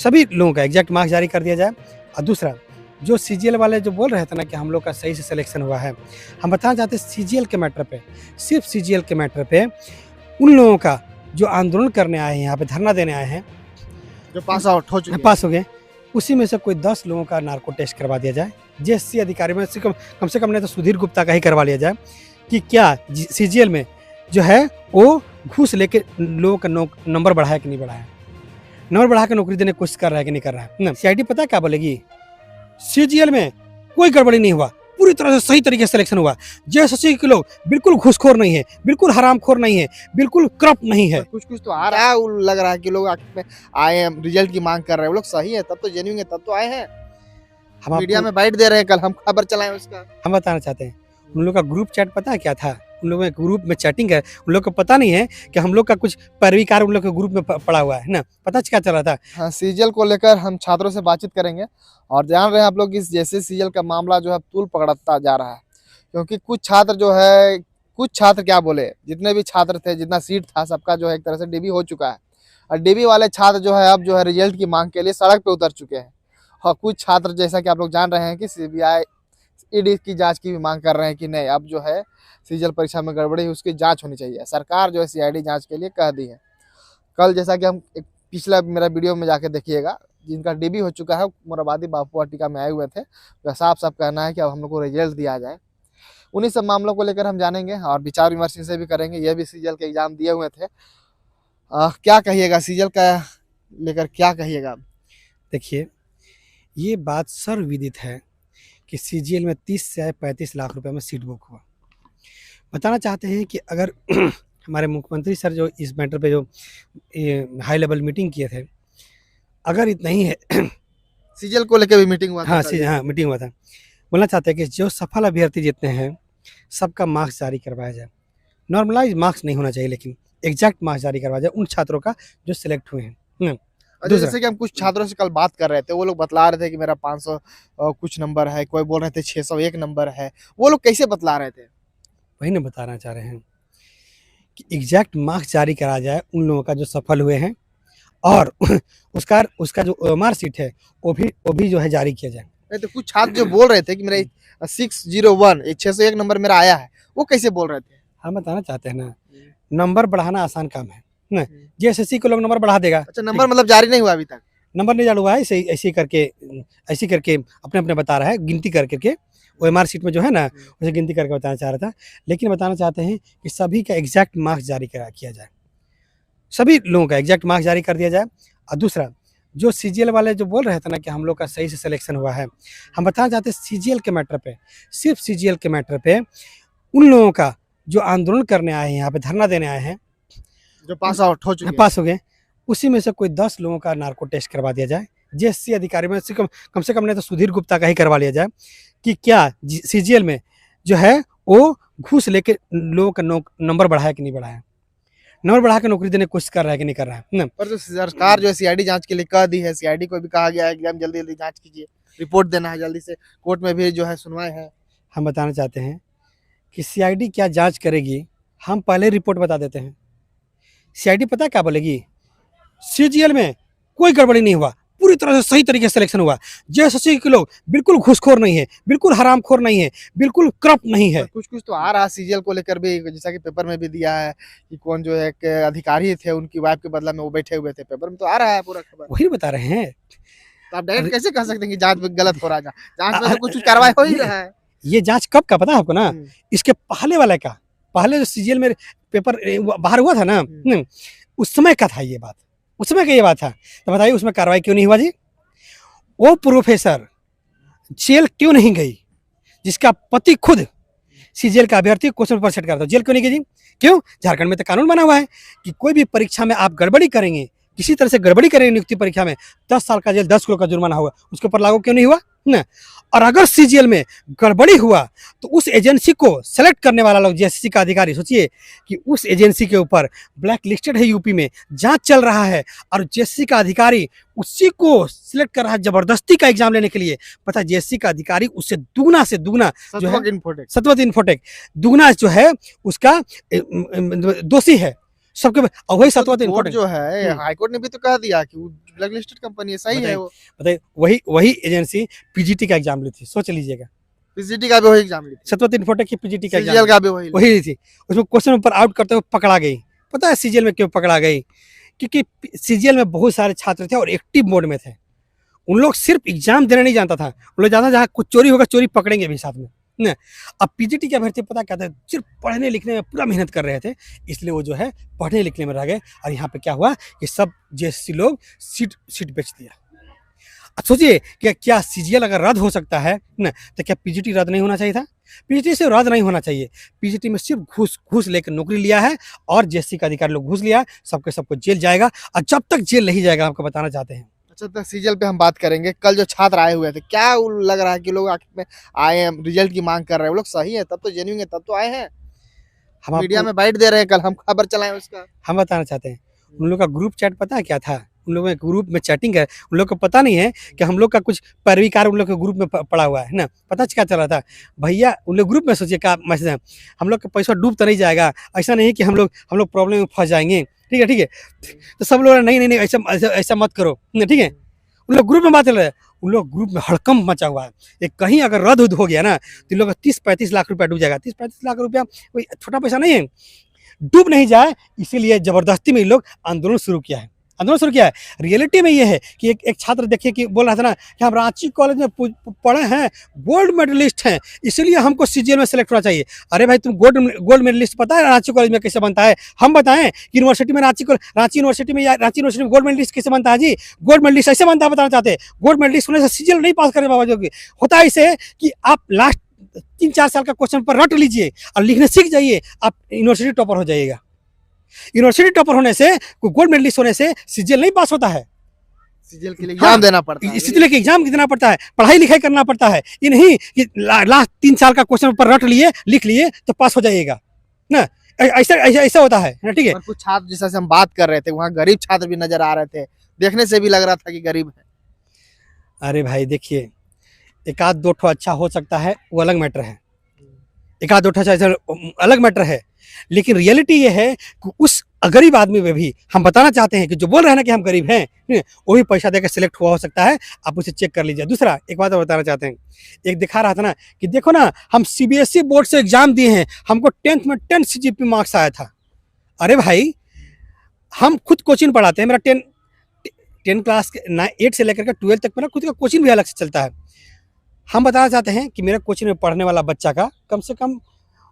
सभी लोगों का एग्जैक्ट मार्क्स जारी कर दिया जाए। और दूसरा, जो सीजीएल वाले जो बोल रहे थे ना कि हम लोग का सही से सिलेक्शन हुआ है, हम बताना चाहते हैं सीजीएल के मैटर पे, सिर्फ सीजीएल के मैटर पे उन लोगों का जो आंदोलन करने आए हैं, यहाँ पे धरना देने आए हैं, जो पास आउट हो चुके हैं, पास हो गए, उसी में से कोई 10 लोगों का नार्को टेस्ट करवा दिया जाए। जीएससी अधिकारी में कम से कम नहीं तो सुधीर गुप्ता का ही करवा लिया जाए कि क्या सीजीएल में जो है वो घूस लेके लोगों का नंबर बढ़ाया कि नहीं बढ़ाया, नंबर बढ़ा के नौकरी देने की कोशिश कर रहा है कि नहीं कर रहा है ना। सीआईडी पता क्या बोलेगी, सीजीएल में कोई गड़बड़ी नहीं हुआ, पूरी तरह से सही तरीके से सिलेक्शन हुआ। जेएसएससी के लोग बिल्कुल घूसखोर नहीं है, बिल्कुल हरामखोर नहीं है, बिल्कुल करप्ट नहीं है। कुछ कुछ तो आ रहा है, लग रहा है कि लोग आए हैं रिजल्ट की मांग कर रहे हैं, वो लोग सही है तब तो जेन्युइन है, तब तो आए हैं, हम मीडिया में बाइट दे रहे हैं, कल हम खबर चलाएं उसका। हम बताना चाहते हैं, उन लोग का ग्रुप चैट पता है क्या था, उन लोगों के ग्रुप में चैटिंग है, उन लोग को पता नहीं है कि हम लोग का कुछ पैरवीकार उन लोग के ग्रुप में पड़ा हुआ है ना, पता क्या चल रहा था। हाँ, सीजीएल को लेकर हम छात्रों से बातचीत करेंगे और जान रहे हैं आप लोग इस जैसे सीजीएल का मामला जो है तूल पकड़ता जा रहा है, क्योंकि कुछ छात्र जो है, कुछ छात्र क्या बोले, जितने भी छात्र थे, जितना सीट था सबका जो है एक तरह से डीबी हो चुका है, और डीबी वाले छात्र जो है अब जो है रिजल्ट की मांग के लिए सड़क पे उतर चुके हैं। और कुछ छात्र जैसा कि आप लोग जान रहे हैं कि सीबीआई ईडी की जांच की भी मांग कर रहे हैं कि नहीं, अब जो है सीजीएल परीक्षा में गड़बड़ी हुई उसकी जांच होनी चाहिए। सरकार जो है सीआईडी जांच के लिए कह दी है। कल जैसा कि हम एक पिछला मेरा वीडियो में जाके देखिएगा, जिनका डीबी हो चुका है मोराबादी बापू वाटिका में आए हुए थे, वह साफ साफ कहना है कि अब हम लोग को रिजल्ट दिया जाए। उन्हीं सब मामलों को लेकर हम जानेंगे और विचार विमर्श से भी करेंगे। ये भी सीजीएल के एग्जाम दिए हुए थे, क्या कहिएगा सीजीएल का लेकर, क्या कहिएगा? देखिए, ये बात सर्वविदित है कि सीजीएल में 30 से 35 लाख रुपए में सीट बुक हुआ। बताना चाहते हैं कि अगर हमारे मुख्यमंत्री सर जो इस मैटर पे जो हाई लेवल मीटिंग किए थे, अगर इतना ही है सीजीएल को लेकर भी मीटिंग हुआ था। हाँ मीटिंग हुआ था। बोलना चाहते हैं कि जो सफल अभ्यर्थी जितने हैं सबका मार्क्स जारी करवाया जाए। नॉर्मलाइज मार्क्स नहीं होना चाहिए, लेकिन एग्जैक्ट मार्क्स जारी करवाया जाए उन छात्रों का जो सिलेक्ट हुए हैं। जैसे कि हम कुछ छात्रों से कल बात कर रहे थे, वो लोग बतला रहे थे कि मेरा 500 कुछ नंबर है, कोई बोल रहे थे 601 नंबर है, वो लोग कैसे बतला रहे थे? वही ना बताना चाह रहे हैं कि एग्जैक्ट मार्क्स जारी करा जाए उन लोगों का जो सफल हुए हैं, और उसका जो मार्कशीट है वो भी जो है जारी किया जाए। नहीं तो कुछ छात्र जो बोल रहे थे कि मेरा 601 601 नंबर मेरा आया है, वो कैसे बोल रहे थे? हम बताना चाहते हैं ना, नंबर बढ़ाना आसान काम है ना, जेएसएससी को लोग नंबर बढ़ा देगा। अच्छा, नंबर मतलब जारी नहीं हुआ अभी तक? नंबर नहीं जारी हुआ है, ऐसे करके अपने बता रहा है, गिनती करके ओएमआर शीट में जो है ना उसे गिनती करके बताना चाह रहा था। लेकिन बताना चाहते हैं कि सभी का एग्जैक्ट मार्क्स जारी किया जाए, सभी लोगों का एग्जैक्ट मार्क्स जारी कर दिया जाए। और दूसरा, जो सीजीएल वाले जो बोल रहे थे ना कि हम लोग का सही से सिलेक्शन हुआ है, हम बताना चाहते हैं सीजीएल के मैटर पे, सिर्फ सीजीएल के मैटर पे उन लोगों का जो आंदोलन करने आए हैं, यहाँ पे धरना देने आए हैं, जो पास आउट हो चुके हैं, पास हो गए, उसी में से कोई 10 लोगों का नार्को टेस्ट करवा दिया जाए। जीएससी अधिकारी में कम से कम नहीं तो सुधीर गुप्ता का ही करवा लिया जाए कि क्या सीजीएल में जो है वो घूस लेके लोगों का नंबर बढ़ाया कि नहीं बढ़ाया, नंबर बढ़ा के नौकरी देने की कोशिश कर रहा है कि नहीं कर रहा है ना। पर जो सरकार जो है सीआईडी जांच के लिए कह दी है, सीआईडी को भी कहा गया है कि हम जल्दी जल्दी जांच कीजिए, रिपोर्ट देना है जल्दी से, कोर्ट में भी जो है सुनवाई है। हम बताना चाहते हैं कि सीआईडी क्या जांच करेगी, हम पहले रिपोर्ट बता देते हैं। सीआईडी पता क्या बोलेगी, सीजीएल में कोई गड़बड़ी नहीं हुआ, पूरी तरह से सही तरीके से सिलेक्शन हुआ। जेएसएससी के लोग बिल्कुल घूसखोर नहीं है, बिल्कुल हरामखोर नहीं है, बिल्कुल करप्ट नहीं है। कुछ कुछ तो आ रहा है सीजीएल को लेकर भी, जैसा कि पेपर में भी दिया है कि कौन जो है एक अधिकारी थे, उनकी वाइफ के बदला में वो बैठे हुए थे, पेपर में तो आ रहा है पूरा खबर। वही बता रहे हैं, तो आप डायरेक्ट कैसे कह सकते हैं कि जांच में गलत हो रहा है? जांच में तो कुछ कार्रवाई हो ही रहा है। ये जांच कब का पता है आपको ना, इसके पहले वाला का, पहले जो सीजीएल में पेपर बाहर हुआ था ना, उस समय का था ये बात, उस समय का ये बात था। तो बताइए उसमें कार्रवाई क्यों नहीं हुआ जी? वो प्रोफेसर जेल क्यों नहीं गई जिसका पति खुद सीजीएल का अभ्यर्थी क्वेश्चन पेपर सेट करता, जेल क्यों नहीं गई जी? क्यों? झारखंड में तो कानून बना हुआ है कि कोई भी परीक्षा में आप गड़बड़ी करेंगे, किसी तरह से गड़बड़ी करेंगे नियुक्ति परीक्षा में, 10 साल का जेल 10 करोड़ का जुर्माना होगा, उसके ऊपर लागू क्यों नहीं हुआ ना? और अगर सीजीएल में गड़बड़ी हुआ तो उस एजेंसी को सेलेक्ट करने वाला लोग जेएसएससी का अधिकारी, सोचिए कि उस एजेंसी के ऊपर ब्लैक लिस्टेड है, यूपी में जांच चल रहा है, और जेएसएससी का अधिकारी उसी को सिलेक्ट कर रहा है जबरदस्ती का एग्जाम लेने के लिए। पता है जेएसएससी का अधिकारी उससे दुगना से दुगना जो है सतवत इन्फोटेक दुगना जो है उसका दोषी है सबके। वही सतवत इन्फोटेक जो है हाईकोर्ट ने भी तो कह दिया कि ब्लैक लिस्टेड कंपनी है, सही है वो। बताइए, वही वही एजेंसी पीजीटी का एग्जाम ली थी, सोच लीजिएगा। पीजीटी का भी वही एग्जाम ली थी, सतवंत इन्फोटेक की पीजीटी का सीजीएल एग्जाम का भी वही ली। वही ली थी। उसमें क्वेश्चन पेपर आउट करते हुए पकड़ा गई। पता है सीजीएल में क्यों पकड़ा गई? क्योंकि सीजीएल में बहुत सारे छात्र थे और एक्टिव मोड में थे। उन लोग सिर्फ एग्जाम देना नहीं जानता था, उन लोग जानता जहाँ कुछ चोरी होगा, चोरी पकड़ेंगे भी साथ में ना। अब पीजीटी के अभ्यर्थी पता क्या था, सिर्फ पढ़ने लिखने में पूरा मेहनत कर रहे थे, इसलिए वो जो है पढ़ने लिखने में रह गए। और यहाँ पे क्या हुआ कि सब जेएससी लोग सीट बेच दिया। अब सोचिए कि क्या सीजीएल अगर रद्द हो सकता है ना, तो क्या पीजीटी रद्द नहीं होना चाहिए था? पीजीटी से रद्द नहीं होना चाहिए। पीजीटी में सिर्फ घूस लेकर नौकरी लिया है और जेएससी का अधिकारी लोग घूस लिया, सबको जेल जाएगा। और जब तक जेल नहीं जाएगा, आपको बताना चाहते हैं। अच्छा, तो सीजीएल पे हम बात करेंगे। कल जो छात्र आए हुए थे, क्या लग रहा है कि लोग आखिर में आए हैं, रिजल्ट की मांग कर रहे हैं? वो लोग सही है, तब तो जेन्युइन है, तब तो आए हैं। हम मीडिया में बाइट दे रहे हैं, कल हम खबर चलाएं उसका। हम बताना चाहते हैं, उन लोग का ग्रुप चैट पता है क्या था? उन लोगों के ग्रुप में चैटिंग है, उन लोग को पता नहीं है कि हम लोग का कुछ पैरवीकार उन लोग के ग्रुप में पड़ा हुआ है ना। पता क्या चल रहा था भैया? उन लोग ग्रुप में सोचिए क्या मैसेज है, हम लोग का पैसा डूब तो नहीं जाएगा, ऐसा नहीं कि हम लोग प्रॉब्लम में फंस जाएंगे। ठीक है। तो सब लोग नहीं ऐसा मत करो, ठीक है। उन लोग ग्रुप में बात चल रहा है, उन लोग ग्रुप में हड़कंप मचा हुआ है। एक कहीं अगर रद्द हो गया ना, तो इन लोग 30-35 लाख रुपया डूब जाएगा। 30-35 लाख रुपया कोई छोटा पैसा नहीं है, डूब नहीं जाए इसीलिए जबरदस्ती में इन लोग आंदोलन शुरू किया है। रियलिटी में ये है कि एक छात्र देखिए कि बोल रहा था ना कि हम रांची कॉलेज में पढ़े हैं, गोल्ड मेडलिस्ट हैं, इसलिए हमको सीजीएल में सेलेक्ट होना चाहिए। अरे भाई, तुम गोल्ड मेडलिस्ट पता है रांची कॉलेज में कैसे बनता है? हम बताएं कि यूनिवर्सिटी में रांची यूनिवर्सिटी में गोल्ड मेडलिस्ट कैसे बनता है? जी, गोल्ड मेडलिस्ट ऐसे बनता है, बताना चाहते हैं। गोल्ड मेडलिस्ट होने से सीजीएल नहीं पास करने बाबा, होता है इसे कि आप लास्ट 3-4 साल का क्वेश्चन पर रट लीजिए और लिखने सीख जाइए, आप यूनिवर्सिटी टॉपर हो जाइएगा। यूनिवर्सिटी टॉपर होने से, गोल्ड मेडलिस्ट होने से सीजीएल नहीं पास होता है। सीजीएल के लिए एग्जाम देना पड़ता है, इसी तरह के एग्जाम देना पड़ता है, पढ़ाई लिखाई करना पड़ता है। ये नहीं कि लास्ट 3 साल का क्वेश्चन पर रट लिए, लिख लिए तो पास हो जाइएगा ना। ऐसा होता है ना, ठीक है। और कुछ छात्र जैसे हम बात कर रहे थे, वहाँ गरीब छात्र भी नजर आ रहे थे, देखने से भी लग रहा था कि गरीब है। अरे भाई देखिए, एक आध दो ठो अच्छा हो सकता है, वो अलग मैटर है। एक आध दो ठो अच्छा अलग मैटर है, लेकिन रियलिटी ये है कि उस गरीब आदमी में भी हम बताना चाहते हैं कि जो बोल रहे हैं ना कि हम गरीब हैं, वो भी पैसा देकर सिलेक्ट हुआ हो सकता है। आप उसे चेक कर लीजिए। दूसरा एक बात और बताना चाहते हैं, एक दिखा रहा था ना कि देखो ना, हम सीबीएसई बोर्ड से एग्जाम दिए हैं, हमको 10th में 10 सीजीपी मार्क्स आया था। अरे भाई, हम खुद कोचिंग पढ़ाते हैं, मेरा 10 क्लास के 8 से लेकर के 12 तक मेरा खुद का कोचिंग भी अलग से चलता है। हम बताना चाहते हैं कि मेरे कोचिंग में पढ़ने वाला बच्चा का कम से कम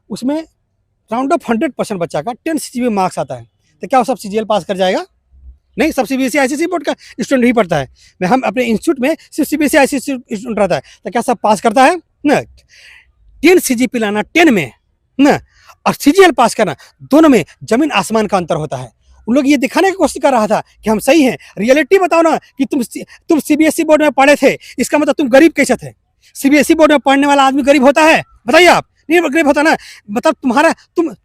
उसमें राउंड ऑफ 100% बच्चा का 10 सीजीपी मार्क्स आता है, तो क्या वो सब सीजीएल पास कर जाएगा? नहीं, सब सीबीएसई आईसीएसई बोर्ड का स्टूडेंट ही पढ़ता है। मैं हम अपने इंस्टीट्यूट में सिर्फ सीबीएसई आईसीएसई स्टूडेंट रहता है, तो क्या सब पास करता है ना? 10 सीजीपी लाना 10 में ना, और सीजीएल पास करना, दोनों में जमीन आसमान का अंतर होता है। उन लोग ये दिखाने की कोशिश कर रहा था कि हम सही हैं। रियलिटी बताओ ना कि तुम सीबीएसई बोर्ड में पढ़े थे, इसका मतलब तुम गरीब कैसे थे? सीबीएसई बोर्ड में पढ़ने वाला आदमी गरीब होता है? बताइए आप, नहीं गरीब होता ना। मतलब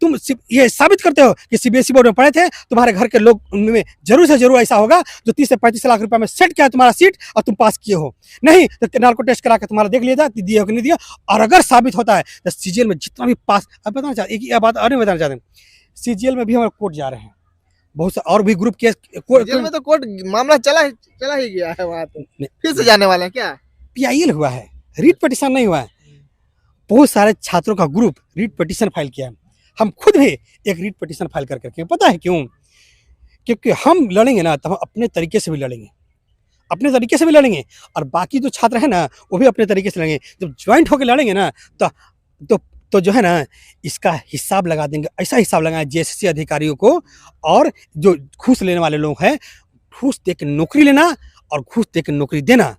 तुम ये साबित करते हो कि सीबीएसई बोर्ड में पढ़े थे, तुम्हारे घर के लोग में जरूर से जरूर ऐसा होगा जो 30 से 35 लाख रुपए में सेट किया तुम्हारा सीट और तुम पास किए हो। नहीं तो नार्को टेस्ट करा के तुम्हारा देख लिया जाए दिया हो कि नहीं दिया। और अगर साबित होता है तो सीजीएल में जितना भी पास, अब बताना चाहते एक बात और नहीं बताना चाहते, सीजीएल में भी हमारे कोर्ट जा रहे हैं, बहुत और भी ग्रुप केस जेल में तो कोर्ट मामला चला ही गया है, वहाँ तो फिर से जाने वाले हैं क्या? पीआईएल हुआ है, रीट पिटीशन नहीं हुआ है। बहुत सारे छात्रों का ग्रुप रीट पिटीशन फाइल किया है। हम खुद भी एक रीट पिटीशन फाइल करके, पता है क्यों? क्योंकि हम लड़ेंगे ना तो हम अपने तरीके से भी लड़ेंगे, और बाकी जो छात्र हैं ना वो भी अपने तरीके से लड़ेंगे। जब ज्वाइंट होकर लड़ेंगे ना तो जो है ना, इसका हिसाब लगा देंगे, ऐसा हिसाब लगाएं जेएससी अधिकारियों को, और जो घूस लेने वाले लोग हैं, घूस दे के नौकरी लेना और घूस दे के नौकरी देना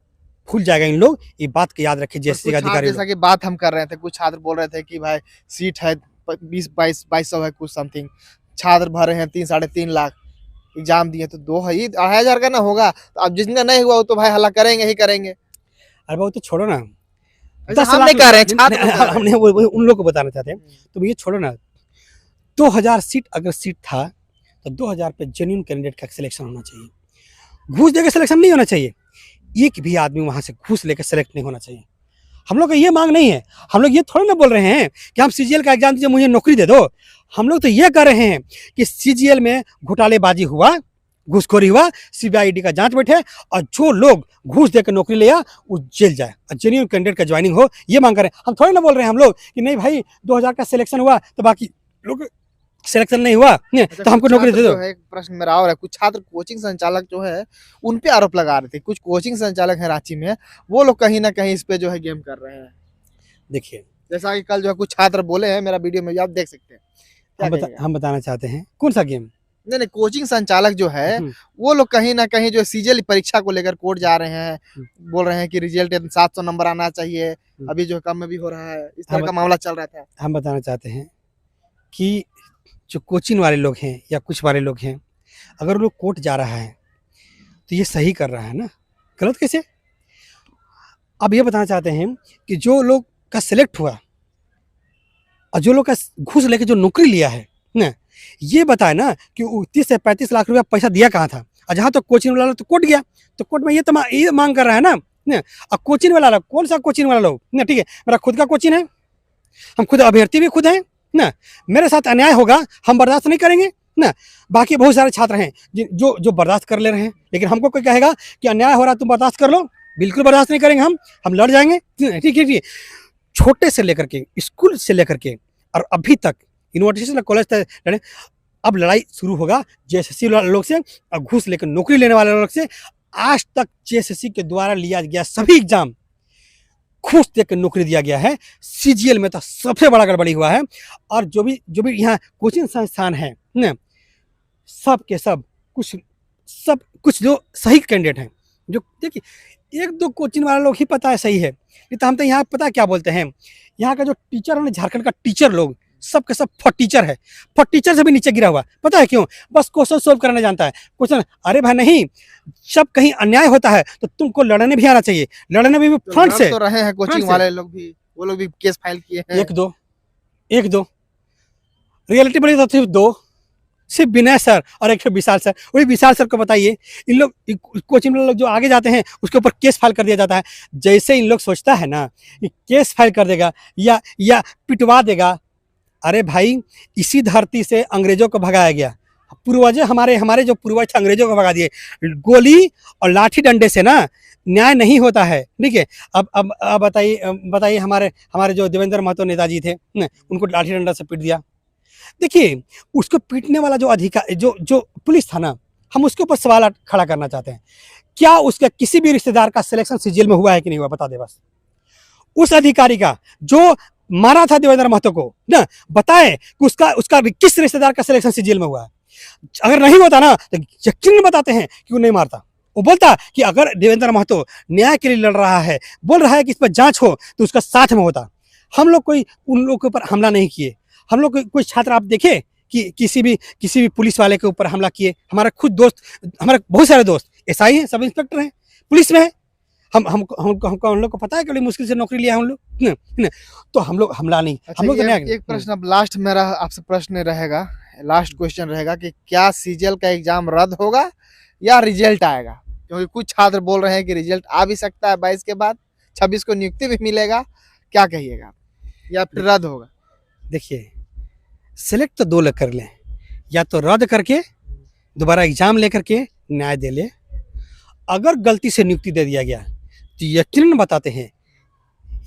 भूल जाएगा इन लोग। ये बात को याद रखिए जेएससी का अधिकारी। जैसा कि बात हम कर रहे थे, कुछ छात्र बोल रहे थे कि भाई सीट है 2200 है कुछ समथिंग, छात्र भरे हैं 3-3.5 लाख, एग्जाम दिए तो 2,500 का ना होगा, तो अब जितना नहीं हुआ वो तो भाई हल्ला करेंगे ही करेंगे। अरे वो तो छोड़ो ना, 10 हम नहीं कह रहे हैं, हमने उन लोग को बताना चाहते हैं। तो ये छोड़ो ना, 2000 सीट अगर सीट था तो 2000 पे जेन्युइन कैंडिडेट का सिलेक्शन होना चाहिए, घूस देकर सिलेक्शन नहीं होना चाहिए। एक भी आदमी वहां से घूस लेकर सेलेक्ट नहीं होना चाहिए। हम लोग का ये मांग नहीं है। हम लोग ये थोड़ा ना बोल रहे हैं कि हम सीजीएल का एग्जाम दीजिए मुझे नौकरी दे दो। हम लोग तो ये कर रहे हैं कि सीजीएल में घोटालेबाजी हुआ घूसखोरी हुआ, सीबीआईडी का जांच बैठे और जो लोग घूस देकर नौकरी लिया वो जेल जाए और जेन्युइन कैंडिडेट का ज्वाइनिंग हो, ये मांग कर रहे हैं। हम थोड़ी ना बोल रहे हैं हम लोग कि नहीं भाई 2000 का सिलेक्शन हुआ तो बाकी लोग सिलेक्शन नहीं हुआ तो हमको नौकरी दे दो। एक प्रश्न मेरा और है, कुछ छात्र कोचिंग संचालक जो है उन पे आरोप लगा रहे थे, कुछ कोचिंग संचालक है रांची में, वो लोग कहीं ना कहीं इस पे जो है गेम कर रहे हैं। देखिए जैसा कि कल जो है कुछ छात्र बोले हैं, मेरा वीडियो में भी आप देख सकते हैं। हम बताना चाहते हैं कौन सा गेम। नहीं नहीं, कोचिंग संचालक जो है वो लोग कहीं ना कहीं जो सीजीएल परीक्षा को लेकर कोर्ट जा रहे हैं, बोल रहे हैं कि रिजल्ट 700 नंबर आना चाहिए, अभी जो कम में भी हो रहा है, इस तरह का मामला चल रहा था। हम बताना चाहते हैं कि जो कोचिंग वाले लोग हैं या कुछ वाले लोग हैं, अगर लोग कोर्ट जा रहा है तो ये सही कर रहा है ना, गलत कैसे। अब ये बताना चाहते हैं कि जो लोग का सिलेक्ट हुआ और जो लोग का घूस लेके जो नौकरी लिया है ना, ये बताए ना कि 30 से 35 लाख रुपया पैसा दिया कहाँ था। और जहाँ तो कोचिंग वाला तो कोर्ट गया, तो कोर्ट में ये मांग कर रहा है ना। अब कोचिंग वाला कौन सा कोचिंग वाला लोग ना, ठीक है मेरा खुद का कोचिंग है, हम खुद अभ्यर्थी भी खुद हैं ना, मेरे साथ अन्याय होगा हम बर्दाश्त नहीं करेंगे ना। बाकी बहुत सारे छात्र हैं जो जो बर्दाश्त कर ले रहे हैं, लेकिन हमको कोई कहेगा कि अन्याय हो रहा तुम बर्दाश्त कर लो, बिल्कुल बर्दाश्त नहीं करेंगे, हम लड़ जाएंगे। ठीक है, छोटे से लेकर के स्कूल से लेकर के और अभी तक यूनिवर्सिटी से कॉलेज तक लड़े। अब लड़ाई शुरू होगा जेएसएससी लोग से और घूस लेकर नौकरी लेने वाले लोग से। आज तक जेएसएससी के द्वारा लिया गया सभी एग्जाम घूस देकर नौकरी दिया गया है। सीजीएल में तो सबसे बड़ा गड़बड़ी हुआ है। और जो भी यहाँ कोचिंग संस्थान है ना, सब के सब कुछ जो सही कैंडिडेट हैं, जो देखिए 1-2 कोचिंग वाला लोग ही पता है सही है, नहीं तो हम तो यहाँ पता क्या बोलते हैं, यहाँ का जो टीचर है ना, झारखंड का टीचर लोग सब के सब फटीचर है, फटीचर से भी नीचे गिरा हुआ। पता है क्यों? बस क्वेश्चन सोल्व करना जानता है, क्वेश्चन। अरे भाई नहीं, जब कहीं अन्याय होता है तो तुमको लड़ने भी आना चाहिए, लड़ने में भी फ्रंट से तो रहे हैं कोचिंग वाले लोग भी, वो लोग भी केस फाइल किए हैं। एक दो रियलिटी बड़ी तो सिर्फ विनय सर और एक विशाल सर। वही विशाल सर को बताइए, इन लोग कोचिंग लोग जो आगे जाते हैं उसके ऊपर केस फाइल कर दिया जाता है। जैसे इन लोग सोचता है ना कि केस फाइल कर देगा या पिटवा देगा, अरे भाई इसी धरती से अंग्रेजों को भगाया गया। पूर्वज हमारे जो पूर्वज थे अंग्रेजों को भगा दिए। गोली और लाठी डंडे से ना न्याय नहीं होता है, ठीक है। अब बताइए हमारे जो देवेंद्र महतो नेताजी थे ना, उनको लाठी डंडा से पीट दिया। देखिए उसको पीटने वाला जो अधिकार जो पुलिस था ना, हम उसके ऊपर सवाल खड़ा करना चाहते हैं। क्या उसका किसी भी रिश्तेदार का सिलेक्शन सीजीएल में हुआ है कि नहीं हुआ, बता दे बस। उस अधिकारी का जो मारा था देवेंद्र महतो को ना, बताए कि उसका किस रिश्तेदार का सिलेक्शन सीजीएल में हुआ है। अगर नहीं होता ना तो यकीन बताते हैं कि वो नहीं मारता। वो बोलता कि अगर देवेंद्र महतो न्याय के लिए लड़ रहा है, बोल रहा है कि इस पर जांच हो, तो उसका साथ में होता। हम लोग कोई उन लोगों के ऊपर हमला नहीं किए। हम लोग कोई छात्र आप देखे कि किसी भी पुलिस वाले के ऊपर हमला किए। हमारा खुद दोस्त, हमारे बहुत सारे दोस्त एसआई हैं, सब इंस्पेक्टर हैं, पुलिस में है। हमको हम लोग को पता है कि बड़ी मुश्किल से नौकरी लिया हम लोग, तो हम लोग हमला नहीं। अच्छा, हम लोग एक प्रश्न अब लास्ट मेरा आपसे प्रश्न रहेगा, लास्ट क्वेश्चन रहेगा कि क्या सीजीएल का एग्जाम रद्द होगा या रिजल्ट आएगा? क्योंकि कुछ छात्र बोल रहे हैं कि रिजल्ट आ भी सकता है 22 के बाद, 26 को नियुक्ति भी मिलेगा, क्या कहिएगा, या फिर रद्द होगा? देखिए सिलेक्ट तो 2 लोग कर लें, या तो रद्द करके दोबारा एग्जाम लेकर के न्याय दे ले। अगर गलती से नियुक्ति दे दिया गया तो यकीनन बताते हैं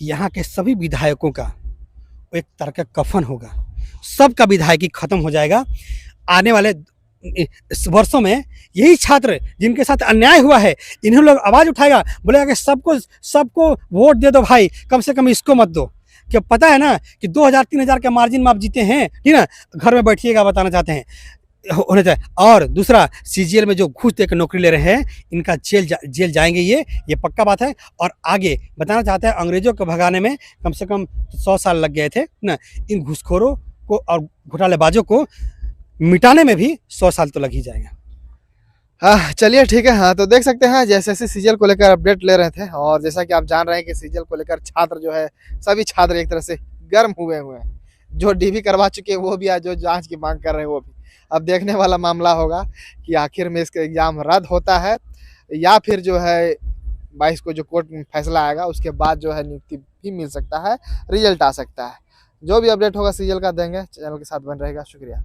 यहाँ के सभी विधायकों का एक तरह का कफन होगा, सबका विधायकी खत्म हो जाएगा। आने वाले वर्षों में यही छात्र जिनके साथ अन्याय हुआ है, इन्हें लोग आवाज़ उठाएगा, बोलेगा कि सबको वोट दे दो भाई, कम से कम इसको मत दो। क्या पता है ना कि 2000-3000 के मार्जिन में आप जीते हैं, ठीक ना, घर में बैठिएगा, बताना चाहते हैं होने चाहिए। और दूसरा, सीजीएल में जो घूस देकर नौकरी ले रहे हैं, इनका जेल जाएंगे, ये पक्का बात है। और आगे बताना चाहते हैं, अंग्रेजों को भगाने में कम से कम 100 साल लग गए थे ना, इन घूसखोरों को और घोटालेबाजों को मिटाने में भी 100 साल तो लग ही जाएगा। हाँ चलिए ठीक है। हाँ तो देख सकते हैं जैसे सीजीएल को लेकर अपडेट ले रहे थे, और जैसा कि आप जान रहे हैं कि सीजीएल को लेकर छात्र जो है, सभी छात्र एक तरह से गर्म हुए हैं। जो डीवी करवा चुके हैं वो भी, आज जो जांच की मांग कर रहे हैं वो भी। अब देखने वाला मामला होगा कि आखिर में इसका एग्जाम रद्द होता है या फिर जो है 22 को जो कोर्ट में फैसला आएगा उसके बाद जो है नियुक्ति भी मिल सकता है, रिजल्ट आ सकता है। जो भी अपडेट होगा सीजीएल का देंगे, चैनल के साथ बन रहेगा। शुक्रिया।